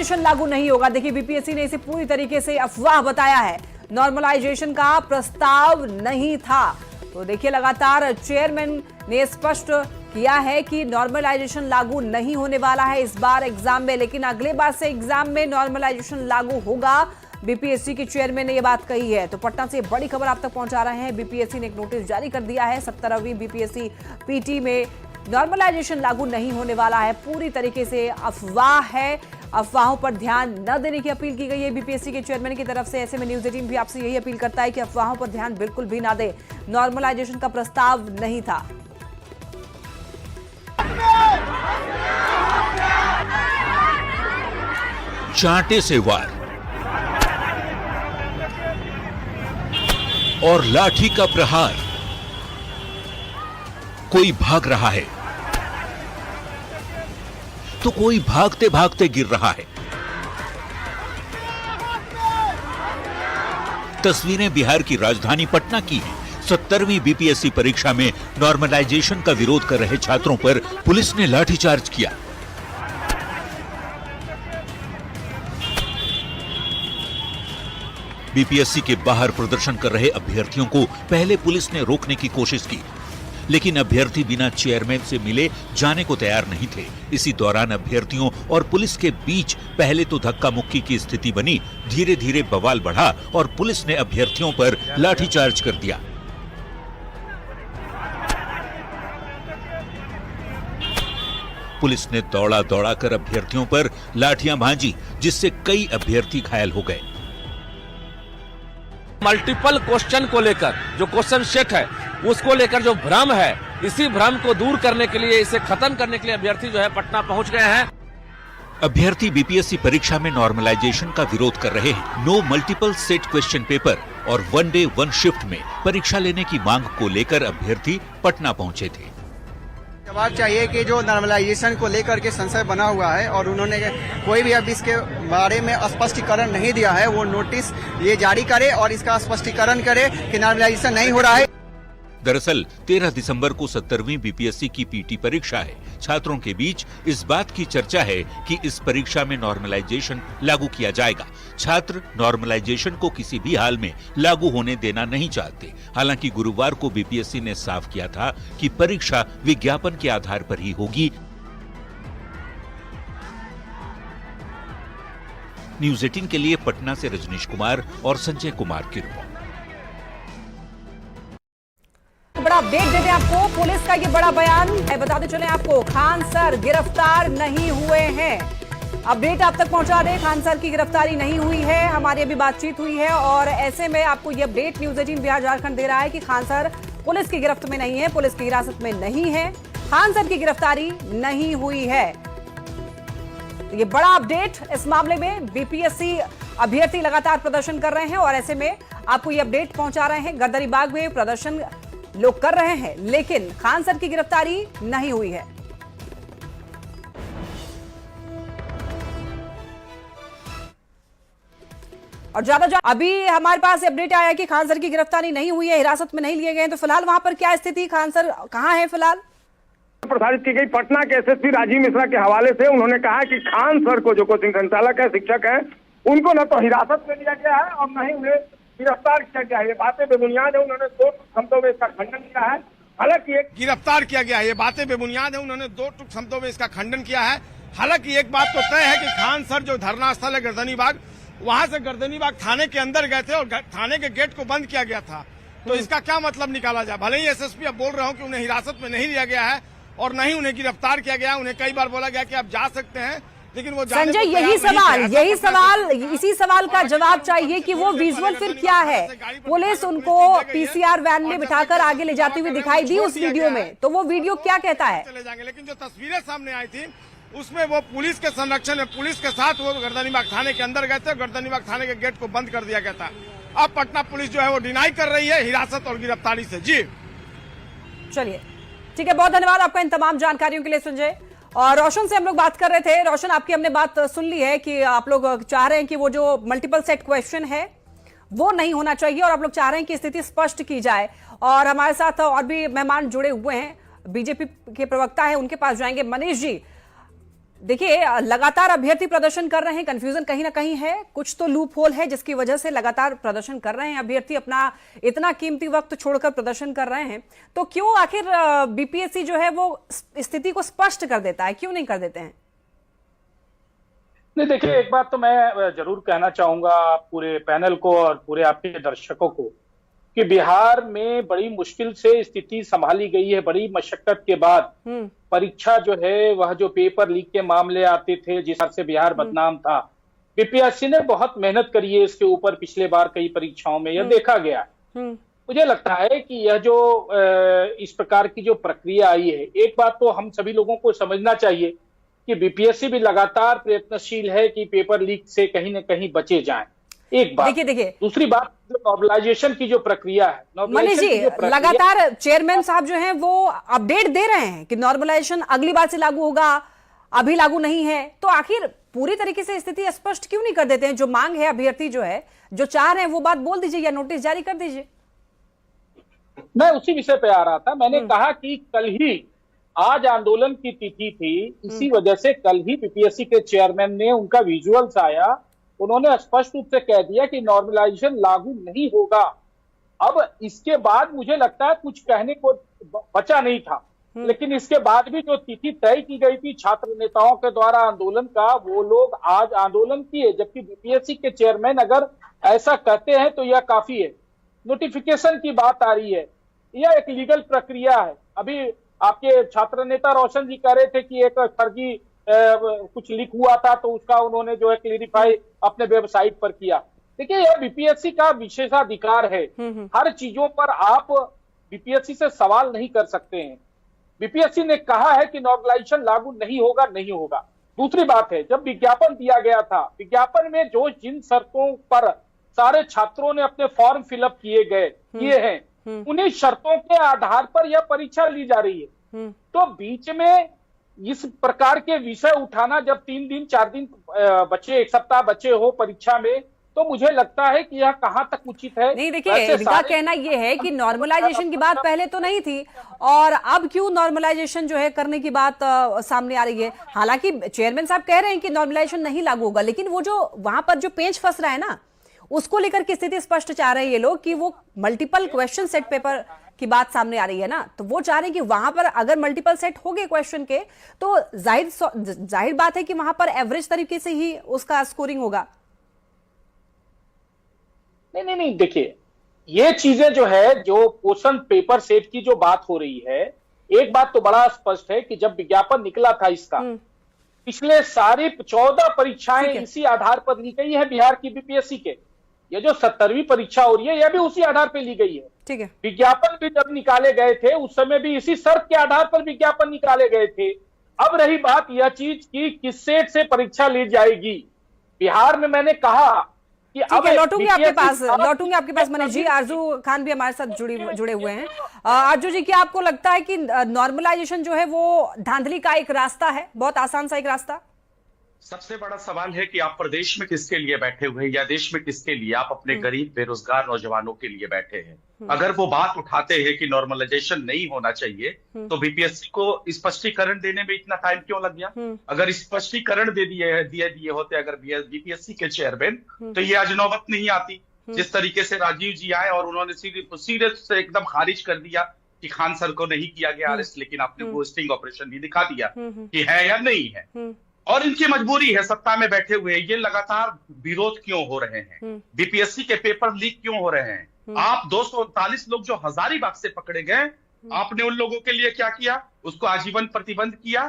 लागू नहीं होगा। देखिए, बीपीएससी ने इसे पूरी तरीके से अफवाह बताया है। नॉर्मलाइजेशन का प्रस्ताव नहीं था। तो देखिए, लगातार चेयरमैन ने स्पष्ट किया है कि नॉर्मलाइजेशन लागू नहीं होने वाला है इस बार एग्जाम में, लेकिन अगले बार से एग्जाम में नॉर्मलाइजेशन लागू होगा। बीपीएससी के चेयरमैन ने यह बात कही है। तो पटना से बड़ी खबर आप तक पहुंचा रहे हैं। बीपीएससी ने एक नोटिस जारी कर दिया है। 17वीं बीपीएससी पीटी में नॉर्मलाइजेशन लागू नहीं होने वाला है। पूरी तरीके से अफवाह है। अफवाहों पर ध्यान न देने की अपील की गई है बीपीएससी के चेयरमैन की तरफ से। ऐसे में न्यूज 18 भी आपसे यही अपील करता है कि अफवाहों पर ध्यान बिल्कुल भी ना दे। नॉर्मलाइजेशन का प्रस्ताव नहीं था। चांटे से वार और लाठी का प्रहार। कोई भाग रहा है तो कोई भागते भागते गिर रहा है। तस्वीरें बिहार की राजधानी पटना की हैं। 17वीं बीपीएससी परीक्षा में नॉर्मलाइजेशन का विरोध कर रहे छात्रों पर पुलिस ने लाठीचार्ज किया। बीपीएससी के बाहर प्रदर्शन कर रहे अभ्यर्थियों को पहले पुलिस ने रोकने की कोशिश की, लेकिन अभ्यर्थी बिना चेयरमैन से मिले जाने को तैयार नहीं थे। इसी दौरान अभ्यर्थियों और पुलिस के बीच पहले तो धक्का मुक्की की स्थिति बनी। धीरे धीरे बवाल बढ़ा और पुलिस ने अभ्यर्थियों पर लाठीचार्ज कर दिया। पुलिस ने दौड़ा दौड़ा कर अभ्यर्थियों पर लाठियां भांजी, जिससे कई अभ्यर्थी घायल हो गए। मल्टीपल क्वेश्चन को लेकर जो क्वेश्चन सेट है उसको लेकर जो भ्रम है, इसी भ्रम को दूर करने के लिए, इसे खत्म करने के लिए अभ्यर्थी जो है पटना पहुंच गए हैं। अभ्यर्थी बीपीएससी परीक्षा में नॉर्मलाइजेशन का विरोध कर रहे हैं। No multiple set question paper और 1 डे 1 शिफ्ट में परीक्षा लेने की मांग को लेकर अभ्यर्थी पटना पहुंचे थे। जवाब चाहिए कि जो नॉर्मलाइजेशन को लेकर के संशय बना हुआ है और उन्होंने कोई भी अब इसके बारे में स्पष्टीकरण नहीं दिया है, वो नोटिस ये जारी करे और इसका स्पष्टीकरण करे कि नॉर्मलाइजेशन नहीं हो रहा है। दरअसल 13 दिसंबर को 17वीं बीपीएससी की पीटी परीक्षा है। छात्रों के बीच इस बात की चर्चा है कि इस परीक्षा में नॉर्मलाइजेशन लागू किया जाएगा। छात्र नॉर्मलाइजेशन को किसी भी हाल में लागू होने देना नहीं चाहते। हालांकि गुरुवार को बीपीएससी ने साफ किया था कि परीक्षा विज्ञापन के आधार पर ही होगी। न्यूज 18 के लिए पटना से रजनीश कुमार और संजय कुमार की रिपोर्ट। बड़ा अपडेट देते हैं आपको। पुलिस का ये बड़ा बयान है, बताते चले आपको। खान सर गिरफ्तार नहीं हुए हैं। अपडेट आप तक पहुंचा दें, खान सर की गिरफ्तारी नहीं हुई है। हमारी अभी बातचीत हुई है और ऐसे में आपको ये अपडेट न्यूज 18 बिहार झारखंड दे रहा है कि खान सर पुलिस की गिरफ्त में नहीं है, पुलिस की हिरासत में नहीं है। खान सर की गिरफ्तारी नहीं हुई है। तो ये बड़ा अपडेट इस मामले में। बीपीएससी अभ्यर्थी लगातार प्रदर्शन कर रहे हैं और ऐसे में आपको ये अपडेट पहुंचा रहे हैं। गर्दनीबाग में प्रदर्शन लोग कर रहे हैं, लेकिन खान सर की गिरफ्तारी नहीं हुई है। और ज्यादा अभी हमारे पास अपडेट आया कि खान सर की गिरफ्तारी नहीं हुई है, हिरासत में नहीं लिए गए हैं। तो फिलहाल वहां पर क्या स्थिति, खान सर कहां है फिलहाल? प्रसारित की गई पटना के एसएसपी राजीव मिश्रा के हवाले से उन्होंने कहा कि खान सर को, जो कोचिंग संचालक है, शिक्षक है, उनको न तो हिरासत में लिया गया है और न ही उन्हें गिरफ्तार किया गया है। ये बातें बेबुनियाद है। उन्होंने 2 शब्दों में इसका खंडन किया है। हालांकि एक गिरफ्तार किया गया है, ये बातें बेबुनियाद है। उन्होंने 2 शब्दों में इसका खंडन किया है। हालांकि एक बात तो तय है कि खान सर जो धरना स्थल है गर्दनीबाग, वहां से गर्दनीबाग थाने के अंदर गए थे और थाने के गेट को बंद किया गया था। तो इसका क्या मतलब निकाला जाए? भले ही एसएसपी अब बोल रहा हूं कि उन्हें हिरासत में नहीं लिया गया है और न ही उन्हें गिरफ्तार किया गया। उन्हें कई बार बोला गया कि आप जा सकते हैं, लेकिन वो संजय, इसी सवाल का जवाब चाहिए कि वो विजुअल फिर क्या है। पुलिस उनको पीसीआर वैन में बिठाकर आगे ले जाती हुई दिखाई दी उस वीडियो में, तो वो वीडियो क्या कहता है? चले जाएंगे, लेकिन जो तस्वीरें सामने आई थी उसमें वो पुलिस के संरक्षण में, पुलिस के साथ वो गर्दनीबाग थाने के अंदर गए थे। गर्दनीबाग थाने के गेट को बंद कर दिया गया था। अब पटना पुलिस जो है वो डिनाई कर रही है हिरासत और गिरफ्तारी से। जी चलिए, ठीक है, बहुत धन्यवाद आपका इन तमाम जानकारियों के लिए संजय। और रोशन से हम लोग बात कर रहे थे। रोशन, आपकी हमने बात सुन ली है कि आप लोग चाह रहे हैं कि वो जो मल्टीपल सेट क्वेश्चन है वो नहीं होना चाहिए और आप लोग चाह रहे हैं कि स्थिति स्पष्ट की जाए। और हमारे साथ और भी मेहमान जुड़े हुए हैं, बीजेपी के प्रवक्ता है, उनके पास जाएंगे। मनीष जी, देखिए, लगातार अभ्यर्थी प्रदर्शन कर रहे हैं, कंफ्यूजन कहीं ना कहीं है, कुछ तो लूप होल है जिसकी वजह से लगातार प्रदर्शन कर रहे हैं अभ्यर्थी, अपना इतना कीमती वक्त छोड़कर प्रदर्शन कर रहे हैं। तो क्यों आखिर बीपीएससी जो है वो स्थिति को स्पष्ट कर देता है, क्यों नहीं कर देते हैं? नहीं, देखिए, एक बात तो मैं जरूर कहना चाहूंगा पूरे पैनल को और पूरे आपके दर्शकों को कि बिहार में बड़ी मुश्किल से स्थिति संभाली गई है। बड़ी मशक्कत के बाद परीक्षा जो है, वह जो पेपर लीक के मामले आते थे, जिस तरह से बिहार बदनाम था, बीपीएससी ने बहुत मेहनत करी है इसके ऊपर। पिछले बार कई परीक्षाओं में यह देखा गया। मुझे लगता है कि यह जो इस प्रकार की जो प्रक्रिया आई है, एक बात तो हम सभी लोगों को समझना चाहिए कि बीपीएससी भी लगातार प्रयत्नशील है कि पेपर लीक से कहीं न कहीं बचे जाएं। एक बात। देखिए दूसरी बात, जो नॉर्मलाइजेशन की जो प्रक्रिया है, मनीष जी, लगातार चेयरमैन साहब जो हैं वो अपडेट दे रहे हैं कि नॉर्मलाइजेशन अगली बार से लागू होगा, अभी लागू नहीं है। तो आखिर पूरी तरीके से स्थिति स्पष्ट क्यों नहीं कर देते हैं? जो मांग है, अभ्यर्थी जो है, जो चाह रहे हैं वो बात बोल दीजिए या नोटिस जारी कर दीजिए। मैं उसी विषय पे आ रहा था। मैंने कहा कि कल ही, आज आंदोलन की तिथि थी, इसी वजह से कल ही बीपीएससी के चेयरमैन ने, उनका विजुअल्स आया, उन्होंने स्पष्ट रूप से कह दिया कि नॉर्मलाइजेशन लागू नहीं होगा। अब इसके बाद मुझे लगता है कुछ कहने को बचा नहीं था। लेकिन इसके बाद भी जो तिथि तय की गई थी छात्र नेताओं के द्वारा आंदोलन का, वो लोग आज आंदोलन किए, जबकि बीपीएससी के चेयरमैन अगर ऐसा कहते हैं तो यह काफी है। नोटिफिकेशन की बात आ रही है, यह एक लीगल प्रक्रिया है। अभी आपके छात्र नेता रोशन जी कह रहे थे कि एक फर्जी कुछ लीक हुआ था, तो उसका उन्होंने जो है क्लियरिफाई अपने वेबसाइट पर किया। देखिए, यह बीपीएससी का विशेषाधिकार है। हर चीजों पर आप बीपीएससी से सवाल नहीं कर सकते हैं। बीपीएससी ने कहा है कि नॉर्मलाइजेशन लागू नहीं होगा, नहीं होगा। दूसरी बात है, जब विज्ञापन दिया गया था, विज्ञापन में जो जिन शर्तों पर सारे छात्रों ने अपने फॉर्म फिलअप किए हैं, उन्हीं शर्तों के आधार पर यह परीक्षा ली जा रही है। तो बीच में इस प्रकार के विषय उठाना, जब 3 दिन 4 दिन बचे, 1 सप्ताह बचे हो परीक्षा में, तो मुझे लगता है कि यह कहां तक उचित है। नहीं, देखिए, इनका कहना यह है कि नॉर्मलाइजेशन की बात पहले तो नहीं थी और अब क्यों नॉर्मलाइजेशन जो है करने की बात सामने आ रही है। हालांकि चेयरमैन साहब कह रहे हैं कि नॉर्मलाइजेशन नहीं लागू होगा, लेकिन वो जो वहां पर जो पेंच फंस रहा है ना, उसको लेकर की स्थिति स्पष्ट चाह रहे हैं ये लोग कि वो मल्टीपल क्वेश्चन सेट पेपर की बात सामने आ रही है ना, तो वो चाह रहे हैं कि वहां पर अगर मल्टीपल सेट हो गए क्वेश्चन के, तो जाहिर बात है कि वहां पर एवरेज तरीके से ही उसका स्कोरिंग होगा। नहीं, देखिए, ये चीजें जो है, जो क्वेश्चन पेपर सेट की जो बात हो रही है, एक बात तो बड़ा स्पष्ट है कि जब विज्ञापन निकला था इसका, पिछले सारी 14 परीक्षाएं इसी आधार पर ली गई है बिहार की बीपीएससी के। ये जो 70वीं परीक्षा हो रही है, यह भी उसी आधार पर ली गई है। ठीक है। विज्ञापन भी जब निकाले गए थे, उस समय भी इसी शर्त के आधार पर विज्ञापन निकाले गए थे। अब रही बात यह चीज की किस सेट से परीक्षा ली जाएगी बिहार में, मैंने कहा कि अब लौटूंगी आपके पास मनीष जी। आरजू खान भी हमारे साथ जुड़े हुए हैं। आरजू जी, क्या आपको लगता है कि नॉर्मलाइजेशन जो है वो धांधली का एक रास्ता है, बहुत आसान सा एक रास्ता? सबसे बड़ा सवाल है कि आप प्रदेश में किसके लिए बैठे हुए हैं या देश में किसके लिए? आप अपने गरीब बेरोजगार नौजवानों के लिए बैठे हैं। अगर वो बात उठाते हैं कि नॉर्मलाइजेशन नहीं होना चाहिए, तो बीपीएससी को स्पष्टीकरण देने में इतना टाइम क्यों लग गया? अगर स्पष्टीकरण दे दिए होते अगर बीपीएससी के चेयरमैन, तो ये आज नौबत नहीं आती। जिस तरीके से राजीव जी आए और उन्होंने सीरियस से एकदम खारिज कर दिया कि खान सर को नहीं किया गया अरेस्ट, लेकिन आपने वो स्टिंग ऑपरेशन भी दिखा दिया कि है या नहीं है। और इनकी मजबूरी है, सत्ता में बैठे हुए ये लगातार विरोध क्यों हो रहे हैं? बीपीएससी के पेपर लीक क्यों हो रहे हैं? आप 239 लोग जो हजारीबाग से पकड़े गए, आपने उन लोगों के लिए क्या किया? उसको आजीवन प्रतिबंध किया।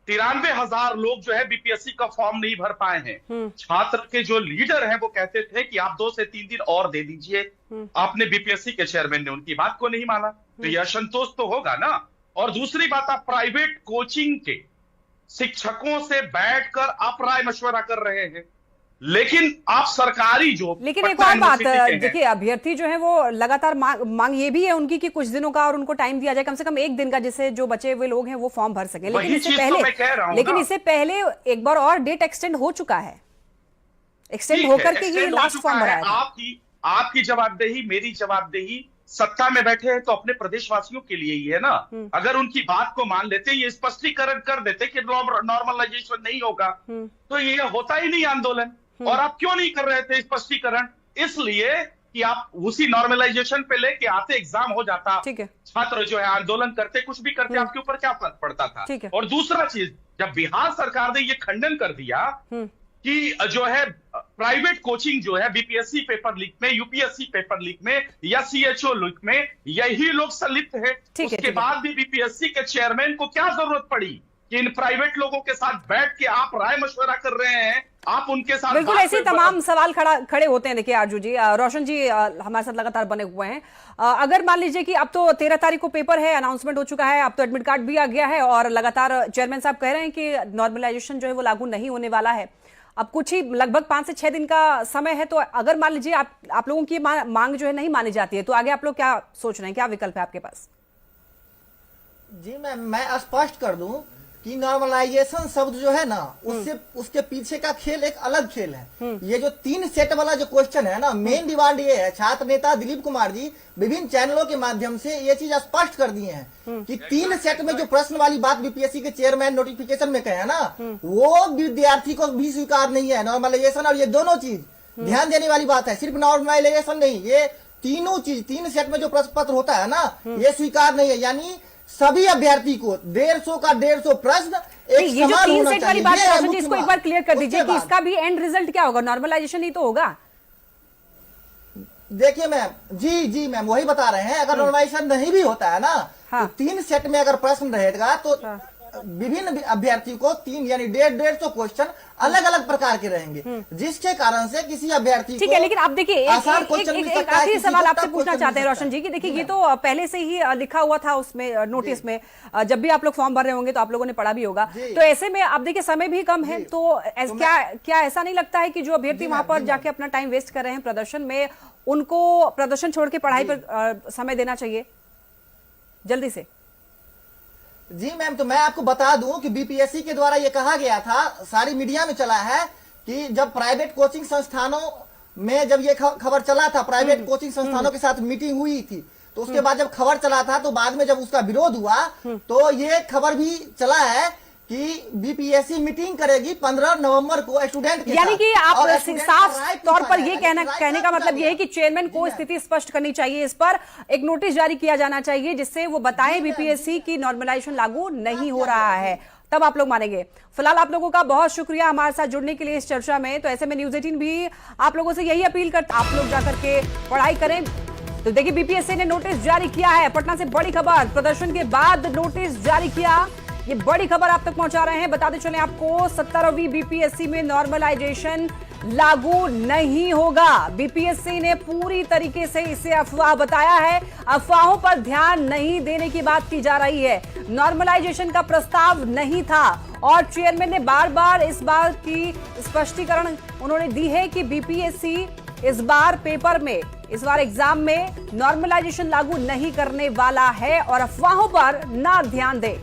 93,000 लोग जो है बीपीएससी का फॉर्म नहीं भर पाए हैं। छात्र के जो लीडर हैं वो कहते थे कि आप 2 से 3 दिन और दे दीजिए। आपने बीपीएससी के चेयरमैन ने उनकी बात को नहीं माना, तो यह असंतोष तो होगा ना। और दूसरी बात, आप प्राइवेट कोचिंग के शिक्षकों से बैठकर आप राय मशवरा कर रहे हैं, लेकिन आप सरकारी जो, लेकिन एक और बात, देखिए, अभ्यर्थी जो है वो लगातार मांग ये भी है उनकी कि कुछ दिनों का और उनको टाइम दिया जाए, कम से कम 1 दिन का, जिससे जो बचे हुए लोग हैं वो फॉर्म भर सके। लेकिन इससे पहले एक बार और डेट एक्सटेंड हो चुका है, एक्सटेंड होकर के ये लास्ट फॉर्म भरा है। आपकी जवाबदेही, मेरी जवाबदेही, सत्ता में बैठे हैं तो अपने प्रदेशवासियों के लिए ही है ना। अगर उनकी बात को मान लेते, ये स्पष्टीकरण कर देते कि नॉर्मलाइजेशन नहीं होगा, तो ये होता ही नहीं आंदोलन। और आप क्यों नहीं कर रहे थे स्पष्टीकरण? इसलिए कि आप उसी नॉर्मलाइजेशन पे लेके आते, एग्जाम हो जाता, छात्र जो है आंदोलन करते, कुछ भी करते, आपके ऊपर क्या फर्क पड़ता था। और दूसरा चीज, जब बिहार सरकार ने ये खंडन कर दिया कि जो है प्राइवेट कोचिंग जो है बीपीएससी पेपर लीक में, यूपीएससी पेपर लीक में या सीएचओ लीक में यही लोग संलिप्त है, उसके बाद भी बीपीएससी के चेयरमैन को क्या जरूरत पड़ी कि इन प्राइवेट लोगों के साथ बैठ के आप राय मशवरा कर रहे हैं, आप उनके साथ बिल्कुल ऐसे तमाम सवाल खड़े होते हैं। देखिए आरजू जी, रोशन जी हमारे साथ लगातार बने हुए हैं। अगर मान लीजिए कि अब तो 13 तारीख को पेपर है, अनाउंसमेंट हो चुका है, अब तो एडमिट कार्ड भी आ गया है और लगातार चेयरमैन साहब कह रहे हैं कि नॉर्मलाइजेशन जो है वो लागू नहीं होने वाला है। अब कुछ ही लगभग 5 से 6 दिन का समय है, तो अगर मान लीजिए आप लोगों की मांग जो है नहीं मानी जाती है, तो आगे आप लोग क्या सोच रहे हैं, क्या विकल्प है आपके पास? जी मैं स्पष्ट कर दूं कि नॉर्मलाइजेशन शब्द जो है ना, उसके पीछे का खेल एक अलग खेल है। ये जो 3 सेट वाला जो क्वेश्चन है ना, मेन डिमांड ये है, छात्र नेता दिलीप कुमार जी विभिन्न चैनलों के माध्यम से ये चीज स्पष्ट कर दिए हैं कि 3 सेट में जो प्रश्न वाली बात बीपीएससी के चेयरमैन नोटिफिकेशन में कहे हैं ना, वो विद्यार्थी को भी स्वीकार नहीं है। नॉर्मलाइजेशन और ये दोनों चीज ध्यान देने वाली बात है, सिर्फ नॉर्मलाइजेशन नहीं, ये तीनों चीज 3 सेट में जो प्रश्न पत्र होता है ना, ये स्वीकार नहीं है। यानी सभी अभ्यर्थी को 150 का 150 प्रश्न एक ये जो 3 सेट वाली बात है, इसको एक बार क्लियर कर दीजिए कि इसका भी एंड रिजल्ट क्या होगा? नॉर्मलाइजेशन ही तो होगा। देखिए मैम, जी मैम वही बता रहे हैं, अगर नॉर्मलाइजेशन नहीं भी होता है ना, तो 3 सेट में अगर प्रश्न रहेगा तो विभिन्न अभ्यर्थी को 3 यानी 150 क्वेश्चन अलग अलग प्रकार के रहेंगे, जिसके कारण से किसी अभ्यर्थी ठीक है। लेकिन आप देखिए एक आखिरी सवाल आपसे पूछना चाहते हैं रोशन जी, कि देखिए ये तो पहले से ही लिखा हुआ था उसमें नोटिस में, जब भी आप लोग फॉर्म भर रहे होंगे तो आप लोगों ने पढ़ा भी होगा, तो ऐसे में आप देखिए समय भी कम है, तो क्या ऐसा नहीं लगता है कि जो अभ्यर्थी वहां पर जाके अपना टाइम वेस्ट कर रहे हैं प्रदर्शन में, उनको प्रदर्शन छोड़ के पढ़ाई पर समय देना चाहिए जल्दी से? जी मैम, तो मैं आपको बता दूं कि बीपीएससी के द्वारा ये कहा गया था, सारी मीडिया में चला है कि जब प्राइवेट कोचिंग संस्थानों में जब ये खबर चला था, प्राइवेट कोचिंग संस्थानों के साथ मीटिंग हुई थी, तो उसके बाद जब खबर चला था, तो बाद में जब उसका विरोध हुआ, तो ये खबर भी चला है कि बीपीएससी मीटिंग करेगी 15 नवंबर को स्टूडेंट के यानी कि आप साफ तौर पर ये कहने का मतलब ये है कि चेयरमैन को स्थिति स्पष्ट करनी चाहिए, इस पर एक नोटिस जारी किया जाना चाहिए जिससे वो बताएं बीपीएससी की नॉर्मलाइजेशन लागू नहीं हो रहा है, तब आप लोग मानेंगे। फिलहाल आप लोगों का बहुत शुक्रिया हमारे साथ जुड़ने के लिए इस चर्चा में। तो ऐसे में न्यूज़ 18 भी आप लोगों से यही अपील करता, आप लोग जाकर के पढ़ाई करें। तो देखिए बीपीएससी ने नोटिस जारी किया है, पटना से बड़ी खबर, प्रदर्शन के बाद नोटिस जारी किया, ये बड़ी खबर आप तक पहुंचा रहे हैं। बताते चले आपको 17वीं बीपीएससी में नॉर्मलाइजेशन लागू नहीं होगा। बीपीएससी ने पूरी तरीके से इसे अफवाह बताया है, अफवाहों पर ध्यान नहीं देने की बात की जा रही है। नॉर्मलाइजेशन का प्रस्ताव नहीं था और चेयरमैन ने बार बार इस बात की स्पष्टीकरण उन्होंने दी है कि बीपीएससी इस बार पेपर में, इस बार एग्जाम में नॉर्मलाइजेशन लागू नहीं करने वाला है और अफवाहों पर ना ध्यान दे।